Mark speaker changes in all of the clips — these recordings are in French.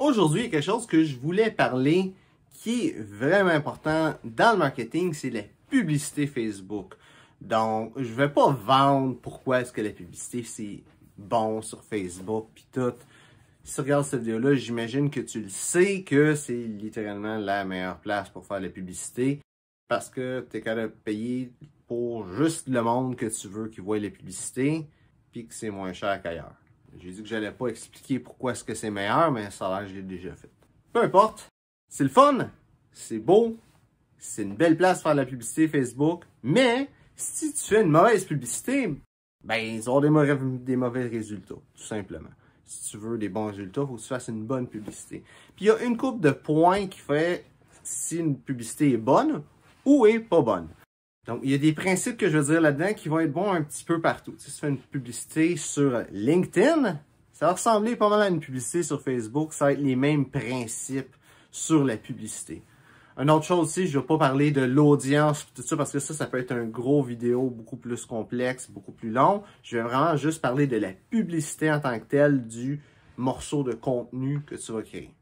Speaker 1: Aujourd'hui, il y a quelque chose que je voulais parler qui est vraiment important dans le marketing, c'est la publicité Facebook. Donc, je vais pas vendre pourquoi est-ce que la publicité c'est bon sur Facebook puis tout. Si tu regardes cette vidéo-là, j'imagine que tu le sais que c'est littéralement la meilleure place pour faire la publicité parce que tu es capable de payer pour juste le monde que tu veux qui voit les publicités puis que c'est moins cher qu'ailleurs. J'ai dit que j'allais pas expliquer pourquoi est-ce que c'est meilleur, mais ça a l'air que je l'ai déjà fait. Peu importe, c'est le fun, c'est beau, c'est une belle place pour faire de la publicité Facebook, mais si tu fais une mauvaise publicité, ben ils auront des mauvais résultats, tout simplement. Si tu veux des bons résultats, il faut que tu fasses une bonne publicité. Puis il y a une couple de points qui fait si une publicité est bonne ou est pas bonne. Donc, il y a des principes que je veux dire là-dedans qui vont être bons un petit peu partout. Si tu fais une publicité sur LinkedIn, ça va ressembler pas mal à une publicité sur Facebook. Ça va être les mêmes principes sur la publicité. Une autre chose aussi, je ne vais pas parler de l'audience, tout ça, parce que ça peut être un gros vidéo beaucoup plus complexe, beaucoup plus long. Je vais vraiment juste parler de la publicité en tant que telle du morceau de contenu que tu vas créer.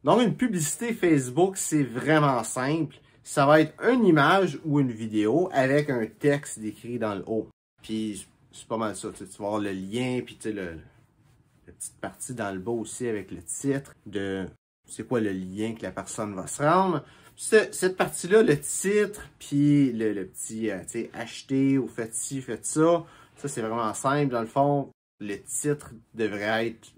Speaker 1: Donc, une publicité Facebook, c'est vraiment simple. Ça va être une image ou une vidéo avec un texte décrit dans le haut. Puis, c'est pas mal ça. Tu vas avoir le lien, puis tu sais, la petite partie dans le bas aussi avec le titre de c'est quoi le lien que la personne va se rendre. Cette partie-là, le titre, puis le petit, tu sais, acheter ou faites ci, faites ça. Ça, c'est vraiment simple. Dans le fond, le titre devrait être, tu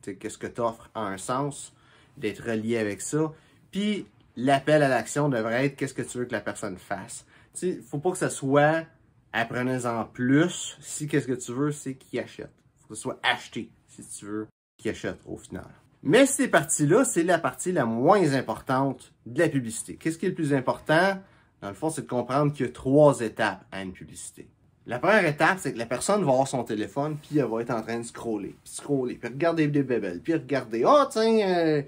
Speaker 1: sais, qu'est-ce que tu offres en un sens, d'être relié avec ça. Puis, l'appel à l'action devrait être qu'est-ce que tu veux que la personne fasse. Tu sais, faut pas que ça soit apprenez-en plus si qu'est-ce que tu veux, c'est qu'il achète. Faut que ce soit acheté si tu veux qu'il achète au final. Mais ces parties-là, c'est la partie la moins importante de la publicité. Qu'est-ce qui est le plus important? Dans le fond, c'est de comprendre qu'il y a 3 étapes à une publicité. La première étape, c'est que la personne va avoir son téléphone, puis elle va être en train de scroller, puis regarder des bébelles, puis regarder, oh tiens,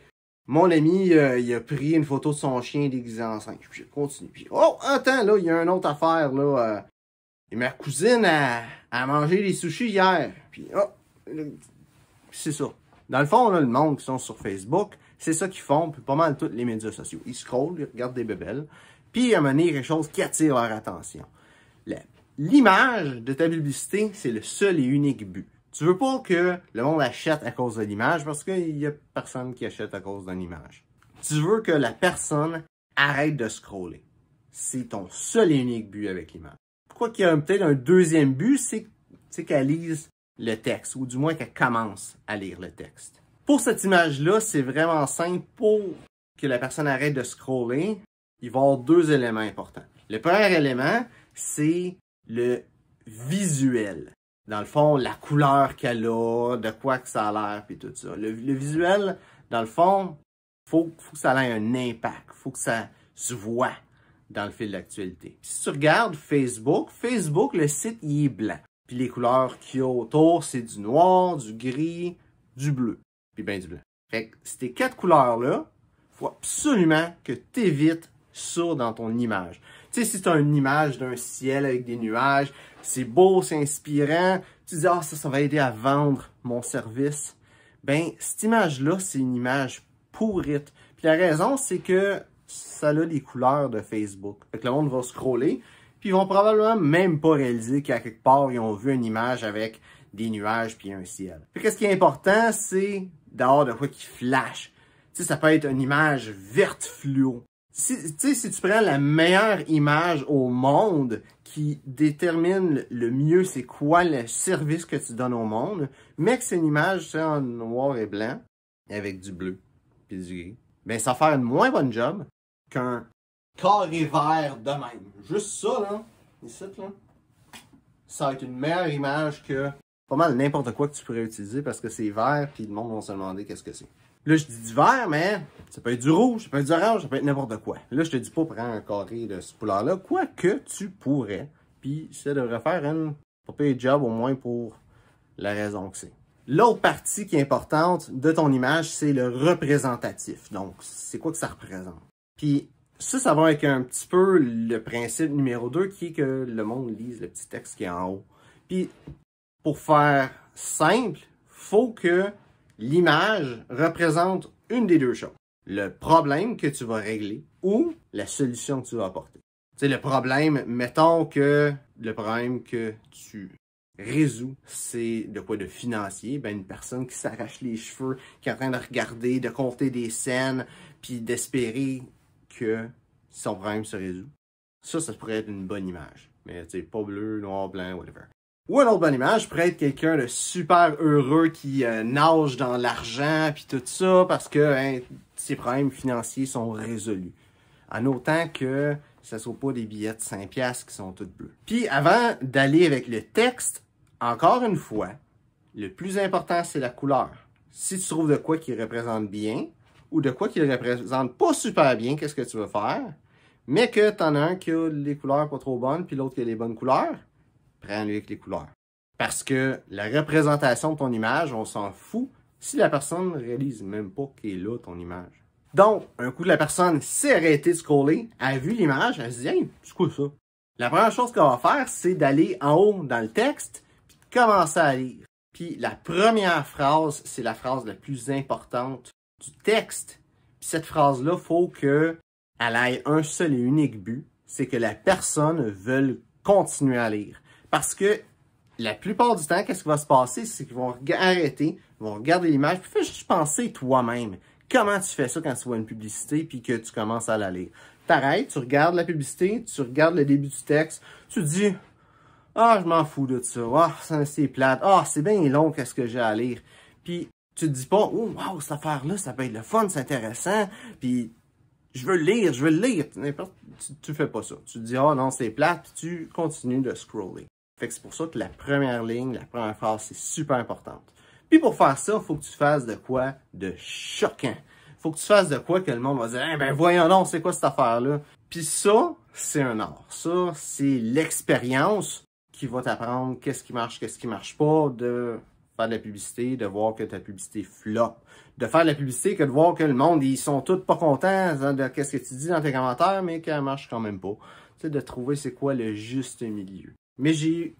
Speaker 1: mon ami, il a pris une photo de son chien déguisé en singe. Puis je continue. Puis, oh, attends, là, il y a une autre affaire, là. Et ma cousine a mangé des sushis hier. Puis, oh, c'est ça. Dans le fond, là, le monde qui sont sur Facebook, c'est ça qu'ils font, puis pas mal tous les médias sociaux. Ils scrollent, ils regardent des bébelles, puis à un moment donné, il y a quelque chose qui attire leur attention. L'image de ta publicité, c'est le seul et unique but. Tu veux pas que le monde achète à cause de l'image parce qu'il y a personne qui achète à cause d'une image. Tu veux que la personne arrête de scroller. C'est ton seul et unique but avec l'image. Pourquoi qu'il y a peut-être un deuxième but, c'est qu'elle lise le texte, ou du moins qu'elle commence à lire le texte. Pour cette image-là, c'est vraiment simple. Pour que la personne arrête de scroller, il va y avoir 2 éléments importants. Le premier élément, c'est le visuel. Dans le fond, la couleur qu'elle a, de quoi que ça a l'air, puis tout ça. Le visuel, dans le fond, faut que ça ait un impact. Faut que ça se voit dans le fil d'actualité. Si tu regardes Facebook, le site, il est blanc. Puis les couleurs qu'il y a autour, c'est du noir, du gris, du bleu. Puis bien du blanc. Fait que ces 4 couleurs-là, il faut absolument que tu évites ça dans ton image. Tu sais, si tu as une image d'un ciel avec des nuages, c'est beau, c'est inspirant, tu dis, ah, ça va aider à vendre mon service. Ben, cette image-là, c'est une image pourrite. Puis la raison, c'est que ça a les couleurs de Facebook. Fait que le monde va scroller, puis ils vont probablement même pas réaliser qu'à quelque part, ils ont vu une image avec des nuages puis un ciel. Fait que ce qui est important, c'est d'avoir de quoi qui flash. Tu sais, ça peut être une image verte fluo. Si tu prends la meilleure image au monde qui détermine le mieux c'est quoi le service que tu donnes au monde, mais que c'est une image c'est en noir et blanc, avec du bleu puis du gris, ben ça va faire une moins bonne job qu'un carré vert de même. Juste ça, là, ici, là, ça va être une meilleure image que pas mal n'importe quoi que tu pourrais utiliser parce que c'est vert puis le monde va se demander qu'est-ce que c'est. Là, je dis du vert, mais ça peut être du rouge, ça peut être du orange, ça peut être n'importe quoi. Là, je te dis pas prendre un carré de ce couleur-là, quoique tu pourrais. Puis ça devrait faire une pas pire job au moins pour la raison que c'est. L'autre partie qui est importante de ton image, c'est le représentatif. Donc, c'est quoi que ça représente? Puis ça va avec un petit peu le principe numéro 2 qui est que le monde lise le petit texte qui est en haut. Puis, pour faire simple, faut que l'image représente une des deux choses. Le problème que tu vas régler ou la solution que tu vas apporter. Tu sais, le problème, mettons que le problème que tu résous, c'est de quoi de financier. Ben, une personne qui s'arrache les cheveux, qui est en train de regarder, de compter des scènes, puis d'espérer que son problème se résout. Ça pourrait être une bonne image. Mais tu sais, pas bleu, noir, blanc, whatever. Ou une autre bonne image pourrait être quelqu'un de super heureux qui nage dans l'argent puis tout ça parce que ses problèmes financiers sont résolus. En autant que ce ne soit pas des billets de 5$ qui sont tous bleus. Puis avant d'aller avec le texte, encore une fois, le plus important c'est la couleur. Si tu trouves de quoi qui représente bien ou de quoi qui ne représente pas super bien, qu'est-ce que tu vas faire? Mais que tu en as un qui a les couleurs pas trop bonnes puis l'autre qui a les bonnes couleurs, prends-le avec les couleurs. Parce que la représentation de ton image, on s'en fout si la personne ne réalise même pas qu'elle est là, ton image. Donc, un coup de la personne s'est arrêtée de scroller, a vu l'image, elle se dit « Hey, c'est quoi ça? » La première chose qu'on va faire, c'est d'aller en haut dans le texte, puis de commencer à lire. Puis la première phrase, c'est la phrase la plus importante du texte. Puis cette phrase-là, il faut qu'elle ait un seul et unique but, c'est que la personne veuille continuer à lire. Parce que la plupart du temps, qu'est-ce qui va se passer? C'est qu'ils vont arrêter, ils vont regarder l'image, puis fais juste penser toi-même. Comment tu fais ça quand tu vois une publicité puis que tu commences à la lire? T'arrêtes, tu regardes la publicité, tu regardes le début du texte, tu te dis « Ah, je m'en fous de ça. Ah, c'est plate. Ah, c'est bien long, qu'est-ce que j'ai à lire. » Puis tu te dis pas « Oh, wow, cette affaire-là, ça peut être le fun, c'est intéressant. » Puis je veux le lire, je veux le lire. Tu fais pas ça. Tu te dis « Ah, non, c'est plate. » Puis tu continues de scroller. Fait que c'est pour ça que la première ligne, la première phrase, c'est super importante. Puis pour faire ça, il faut que tu fasses de quoi de choquant. Il faut que tu fasses de quoi que le monde va dire « Eh ben voyons donc, c'est quoi cette affaire-là? » Puis ça, c'est un art. Ça, c'est l'expérience qui va t'apprendre qu'est-ce qui marche pas, de faire de la publicité, de voir que ta publicité flop. De faire de la publicité que de voir que le monde, ils sont tous pas contents de qu'est-ce que tu dis dans tes commentaires, mais qu'elle marche quand même pas. Tu sais, de trouver c'est quoi le juste milieu. Mais j'ai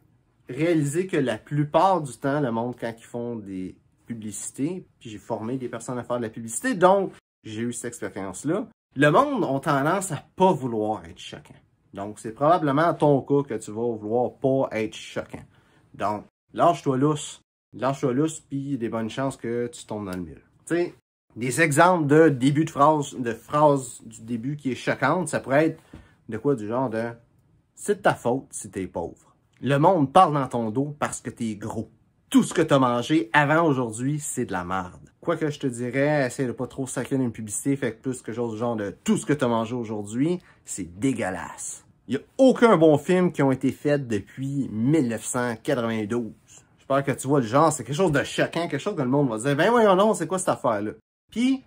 Speaker 1: réalisé que la plupart du temps, le monde, quand ils font des publicités, puis j'ai formé des personnes à faire de la publicité, donc j'ai eu cette expérience-là, le monde a tendance à pas vouloir être choquant. Donc, c'est probablement ton cas que tu vas vouloir pas être choquant. Donc, lâche-toi lousse. Lâche-toi lousse, puis il y a des bonnes chances que tu tombes dans le mille. Tu sais, des exemples de début de phrase du début qui est choquante, ça pourrait être de quoi du genre de « C'est de ta faute si t'es pauvre. Le monde parle dans ton dos parce que t'es gros. Tout ce que t'as mangé avant aujourd'hui, c'est de la merde. » Quoi que je te dirais, essaye de pas trop sacrer une publicité, fait que plus que chose du genre de « Tout ce que t'as mangé aujourd'hui, c'est dégueulasse. » Il n'y a aucun bon film qui ont été faits depuis 1992. J'espère que tu vois le genre, c'est quelque chose de choquant, quelque chose que le monde va dire « Ben voyons non, c'est quoi cette affaire-là? » Puis,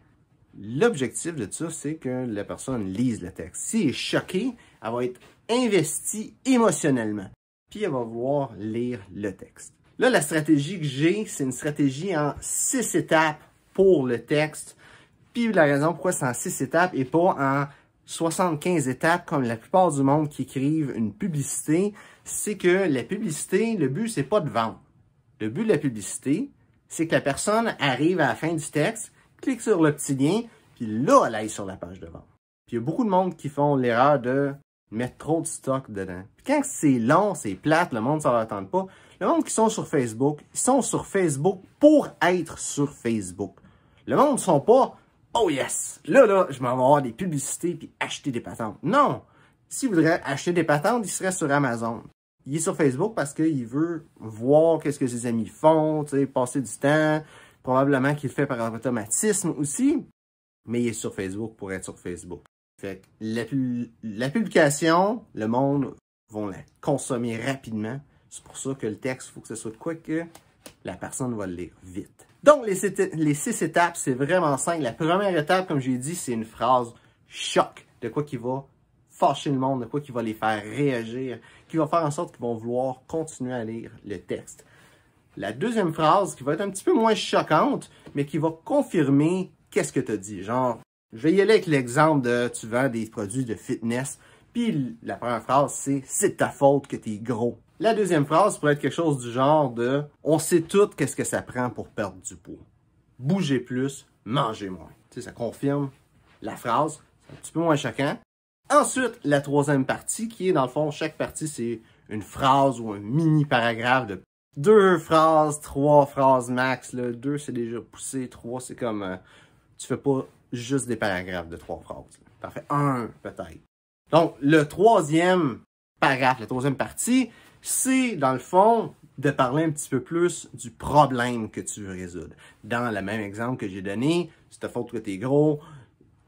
Speaker 1: l'objectif de ça, c'est que la personne lise le texte. Si elle est choquée, elle va être investie émotionnellement. Puis, elle va vouloir lire le texte. Là, la stratégie que j'ai, c'est une stratégie en 6 étapes pour le texte. Puis, la raison pourquoi c'est en 6 étapes et pas en 75 étapes comme la plupart du monde qui écrivent une publicité, c'est que la publicité, le but, c'est pas de vendre. Le but de la publicité, c'est que la personne arrive à la fin du texte, clique sur le petit lien, puis là, elle aille sur la page de vente. Puis il y a beaucoup de monde qui font l'erreur de mettre trop de stock dedans. Puis quand c'est long, c'est plate, le monde ne s'en attend pas. Le monde qui sont sur Facebook, ils sont sur Facebook pour être sur Facebook. Le monde ne sont pas « Oh yes! Là, je m'en vais avoir des publicités puis acheter des patentes. » Non! S'il voudrait acheter des patentes, il serait sur Amazon. Il est sur Facebook parce qu'il veut voir qu'est-ce que ses amis font, tu sais, passer du temps. Probablement qu'il le fait par automatisme aussi. Mais il est sur Facebook pour être sur Facebook. Fait que la publication, le monde va la consommer rapidement. C'est pour ça que le texte, il faut que ce soit de quoi que la personne va le lire vite. Donc, les 6 étapes, c'est vraiment simple. La première étape, comme j'ai dit, c'est une phrase choc. De quoi qui va fâcher le monde, de quoi qui va les faire réagir, qui va faire en sorte qu'ils vont vouloir continuer à lire le texte. La deuxième phrase, qui va être un petit peu moins choquante, mais qui va confirmer qu'est-ce que tu as dit. Genre, je vais y aller avec l'exemple de tu vends des produits de fitness, puis la première phrase, c'est de ta faute que tu es gros. La deuxième phrase pourrait être quelque chose du genre de on sait tout qu'est-ce que ça prend pour perdre du poids. Bougez plus, mangez moins. Ça confirme la phrase. C'est un petit peu moins choquant. Ensuite, la troisième partie qui est, dans le fond, chaque partie, c'est une phrase ou un mini paragraphe de 2 phrases, 3 phrases max. Là. 2, c'est déjà poussé. 3, c'est comme... tu fais pas juste des paragraphes de 3 phrases. T'en fais un, peut-être. Donc, le troisième paragraphe, la troisième partie, c'est, dans le fond, de parler un petit peu plus du problème que tu veux résoudre. Dans le même exemple que j'ai donné, c'est ta faute que t'es gros.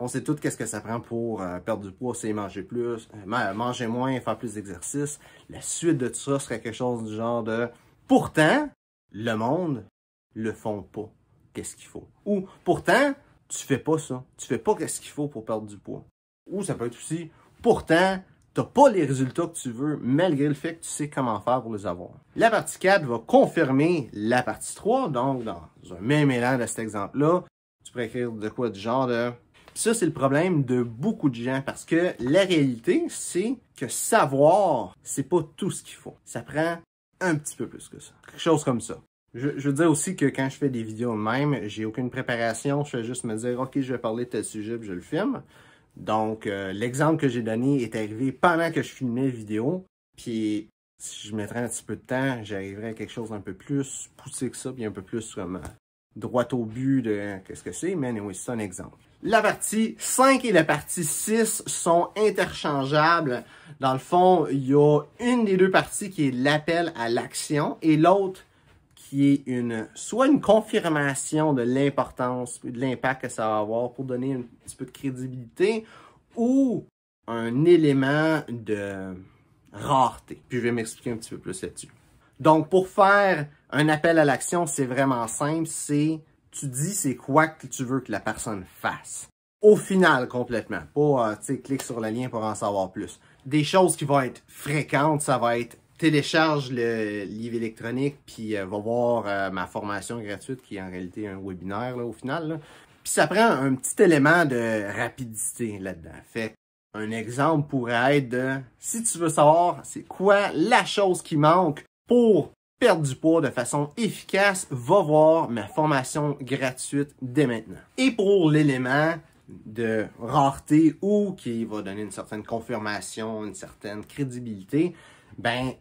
Speaker 1: On sait tous qu'est-ce que ça prend pour perdre du poids, c'est manger plus, manger moins, faire plus d'exercice. La suite de tout ça serait quelque chose du genre de « Pourtant, le monde le font pas. Qu'est-ce qu'il faut? » Ou « Pourtant, tu fais pas ça. Tu fais pas qu'est-ce qu'il faut pour perdre du poids. » Ou ça peut être aussi « Pourtant, t'as pas les résultats que tu veux, malgré le fait que tu sais comment faire pour les avoir. » La partie 4 va confirmer la partie 3. Donc, dans un même élan de cet exemple-là, tu pourrais écrire de quoi du genre de... Ça, c'est le problème de beaucoup de gens parce que la réalité, c'est que savoir, c'est pas tout ce qu'il faut. Ça prend un petit peu plus que ça. Quelque chose comme ça. Je veux dire aussi que quand je fais des vidéos même, j'ai aucune préparation. Je fais juste me dire, OK, je vais parler de tel sujet, puis je le filme. Donc, l'exemple que j'ai donné est arrivé pendant que je filmais la vidéo. Puis, si je mettrais un petit peu de temps, j'arriverais à quelque chose d'un peu plus poussé que ça, puis un peu plus comme droit au but de qu'est-ce que c'est. Mais anyway, c'est un exemple. La partie 5 et la partie 6 sont interchangeables. Dans le fond, il y a une des deux parties qui est l'appel à l'action et l'autre qui est soit une confirmation de l'importance et de l'impact que ça va avoir pour donner un petit peu de crédibilité ou un élément de rareté. Puis je vais m'expliquer un petit peu plus là-dessus. Donc, pour faire un appel à l'action, c'est vraiment simple. Tu dis c'est quoi que tu veux que la personne fasse. Au final, complètement. Pas, clique sur le lien pour en savoir plus. Des choses qui vont être fréquentes, ça va être télécharge le livre électronique, puis va voir ma formation gratuite, qui est en réalité un webinaire, là, au final. Là. Puis ça prend un petit élément de rapidité là-dedans. Fait un exemple pourrait être de, si tu veux savoir c'est quoi la chose qui manque pour perdre du poids de façon efficace, va voir ma formation gratuite dès maintenant. Et pour l'élément de rareté ou qui va donner une certaine confirmation, une certaine crédibilité, ben,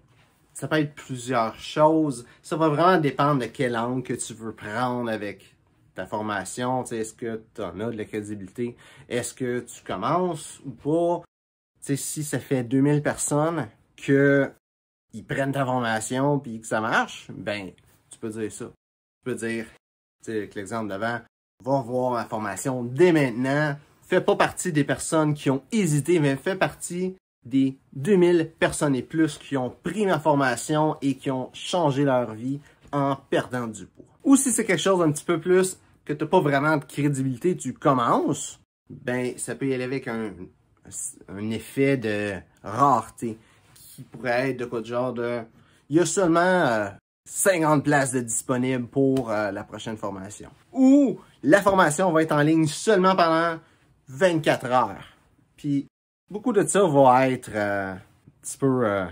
Speaker 1: ça peut être plusieurs choses. Ça va vraiment dépendre de quel angle que tu veux prendre avec ta formation. Est-ce que tu en as de la crédibilité? Est-ce que tu commences ou pas? Si ça fait 2000 personnes que ils prennent ta formation puis que ça marche, ben, tu peux dire ça. Tu peux dire, avec l'exemple d'avant, va voir ma formation dès maintenant. Fais pas partie des personnes qui ont hésité, mais fais partie des 2000 personnes et plus qui ont pris ma formation et qui ont changé leur vie en perdant du poids. Ou si c'est quelque chose un petit peu plus que tu n'as pas vraiment de crédibilité, tu commences, ben, ça peut y aller avec un effet de rareté. Qui pourrait être de quoi de genre de... Il y a seulement 50 places de disponibles pour la prochaine formation. Ou la formation va être en ligne seulement pendant 24 heures. Puis beaucoup de ça va être un petit peu un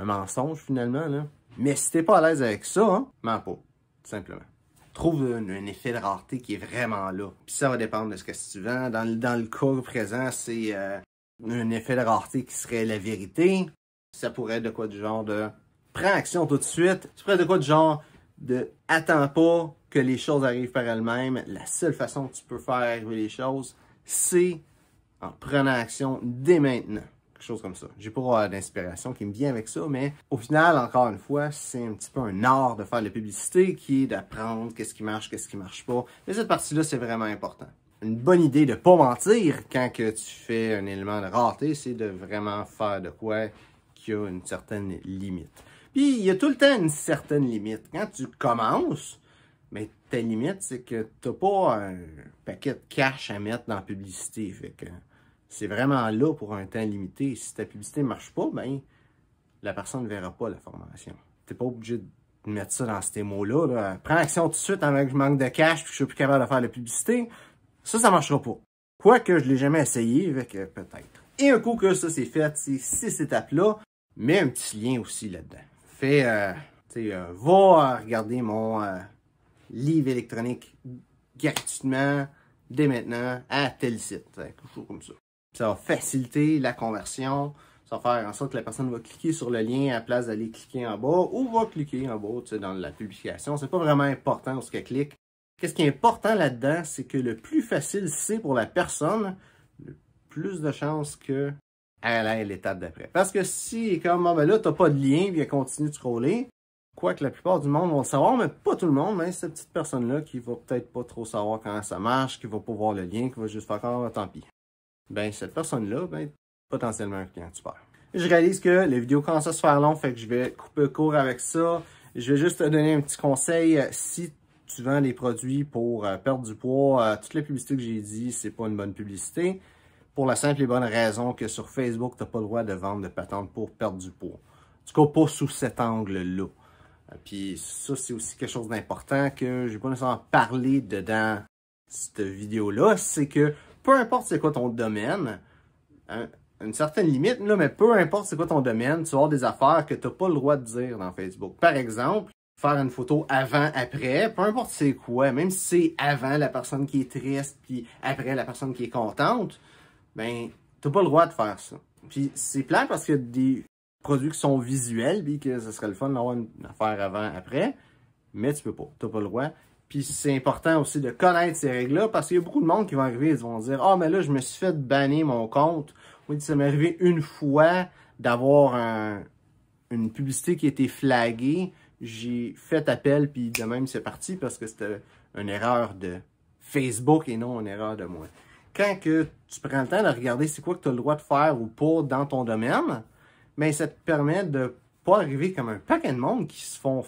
Speaker 1: mensonge finalement. Là. Mais si t'es pas à l'aise avec ça, hein, mens pas, tout simplement. Trouve un effet de rareté qui est vraiment là. Puis ça va dépendre de ce que tu vends. Dans le cas présent, c'est un effet de rareté qui serait la vérité. Ça pourrait être de quoi du genre de prends action tout de suite. Ça pourrait être de quoi du genre de attends pas que les choses arrivent par elles-mêmes. La seule façon que tu peux faire arriver les choses, c'est en prenant action dès maintenant. Quelque chose comme ça. J'ai pas d'inspiration qui me vient avec ça, mais au final, encore une fois, c'est un petit peu un art de faire la publicité qui est d'apprendre qu'est-ce qui marche, qu'est-ce qui marche pas. Mais cette partie-là, c'est vraiment important. Une bonne idée de pas mentir quand que tu fais un élément de rareté, c'est de vraiment faire de quoi qui a une certaine limite. Puis, il y a tout le temps une certaine limite. Quand tu commences, mais ta limite, c'est que tu n'as pas un paquet de cash à mettre dans la publicité. Fait que c'est vraiment là pour un temps limité. Si ta publicité ne marche pas, ben, la personne ne verra pas la formation. Tu n'es pas obligé de mettre ça dans ces mots-là. Là. Prends action tout de suite avant que je manque de cash et que je ne suis plus capable de faire la publicité. Ça ne marchera pas. Quoique je ne l'ai jamais essayé, fait que peut-être. Et un coup que ça c'est fait, ces 6 étapes-là, mets un petit lien aussi là-dedans. Va regarder mon livre électronique gratuitement dès maintenant à tel site. Quelque chose comme ça. Ça va faciliter la conversion. Ça va faire en sorte que la personne va cliquer sur le lien à la place d'aller cliquer en bas ou va cliquer en bas dans la publication. C'est pas vraiment important où ce qu'elle clique. Qu'est-ce qui est important là-dedans, c'est que le plus facile c'est pour la personne, le plus de chances qu'elle aille l'étape d'après. Parce que si, comme, ben là, t'as pas de lien, puis elle continue de scroller, quoique la plupart du monde vont le savoir, mais pas tout le monde, mais cette petite personne-là qui va peut-être pas trop savoir comment ça marche, qui va pas voir le lien, qui va juste faire « tant pis ». Ben, cette personne-là, ben, potentiellement un client super. Je réalise que les vidéos commencent à se faire long, fait que je vais couper court avec ça. Je vais juste te donner un petit conseil. Si tu vends des produits pour perdre du poids, toute la publicité que j'ai dit, c'est pas une bonne publicité. Pour la simple et bonne raison que sur Facebook, tu n'as pas le droit de vendre de patentes pour perdre du poids. En tout cas, pas sous cet angle-là. Puis ça, c'est aussi quelque chose d'important que je n'ai pas nécessairement parlé dedans cette vidéo-là. C'est que peu importe c'est quoi ton domaine, une certaine limite, là, mais peu importe c'est quoi ton domaine, tu vas avoir des affaires que tu n'as pas le droit de dire dans Facebook. Par exemple, faire une photo avant-après, peu importe c'est quoi, même si c'est avant la personne qui est triste, puis après la personne qui est contente, ben, tu n'as pas le droit de faire ça. Puis c'est plate parce qu'il y a des produits qui sont visuels, puis que ce serait le fun d'avoir une affaire avant-après, mais tu peux pas, tu n'as pas le droit. Puis c'est important aussi de connaître ces règles-là parce qu'il y a beaucoup de monde qui vont arriver et vont dire « Ah, mais là, je me suis fait bannir mon compte. » Oui, ça m'est arrivé une fois d'avoir une publicité qui a été flaguée. J'ai fait appel, puis de même, c'est parti parce que c'était une erreur de Facebook et non une erreur de moi. Quand que tu prends le temps de regarder c'est quoi que tu as le droit de faire ou pas dans ton domaine, bien, ça te permet de pas arriver comme un paquet de monde qui se font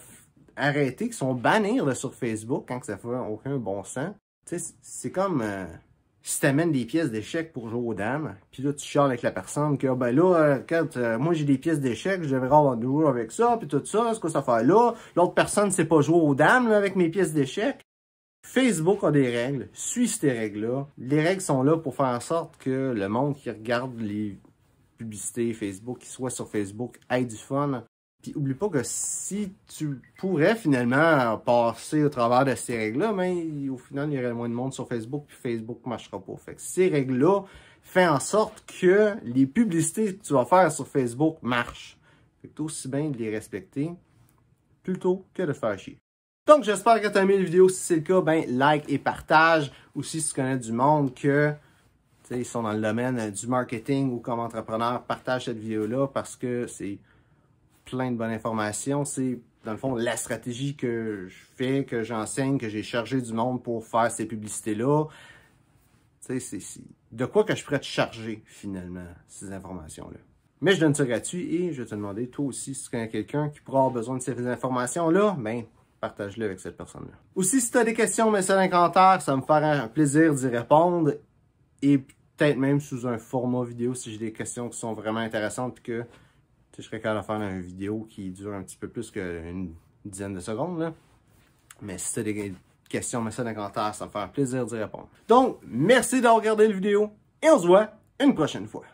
Speaker 1: arrêter, qui sont bannis sur Facebook quand ça fait aucun bon sens. Tu sais, c'est comme si tu amènes des pièces d'échecs pour jouer aux dames, puis là tu chiales avec la personne que ben là, quand moi j'ai des pièces d'échecs, je devrais avoir de jouer avec ça, puis tout ça, c'est quoi cette affaire-là? L'autre personne ne sait pas jouer aux dames là, avec mes pièces d'échecs. Facebook a des règles, suis ces règles-là. Les règles sont là pour faire en sorte que le monde qui regarde les publicités Facebook, qui soit sur Facebook, ait du fun. Puis oublie pas que si tu pourrais finalement passer au travers de ces règles-là, mais au final, il y aurait moins de monde sur Facebook, puis Facebook ne marchera pas. Fait que ces règles-là font en sorte que les publicités que tu vas faire sur Facebook marchent. Fait que c'est aussi bien de les respecter plutôt que de faire chier. Donc, j'espère que tu as aimé la vidéo. Si c'est le cas, ben like et partage. Aussi, si tu connais du monde que ils sont dans le domaine du marketing ou comme entrepreneur, partage cette vidéo-là parce que c'est plein de bonnes informations. C'est, dans le fond, la stratégie que je fais, que j'enseigne, que j'ai chargé du monde pour faire ces publicités-là. C'est de quoi que je pourrais te charger, finalement, ces informations-là. Mais je donne ça gratuit et je vais te demander, toi aussi, si tu connais quelqu'un qui pourra avoir besoin de ces informations-là, ben, partage-le avec cette personne-là. Aussi, si tu as des questions, mets ça dans les commentaires, ça me fera un plaisir d'y répondre. Et peut-être même sous un format vidéo si j'ai des questions qui sont vraiment intéressantes et que je serais capable de faire une vidéo qui dure un petit peu plus qu'une dizaine de secondes. Là. Mais si tu as des questions, mets ça dans les commentaires, ça me fera un plaisir d'y répondre. Donc, merci d'avoir regardé la vidéo et on se voit une prochaine fois.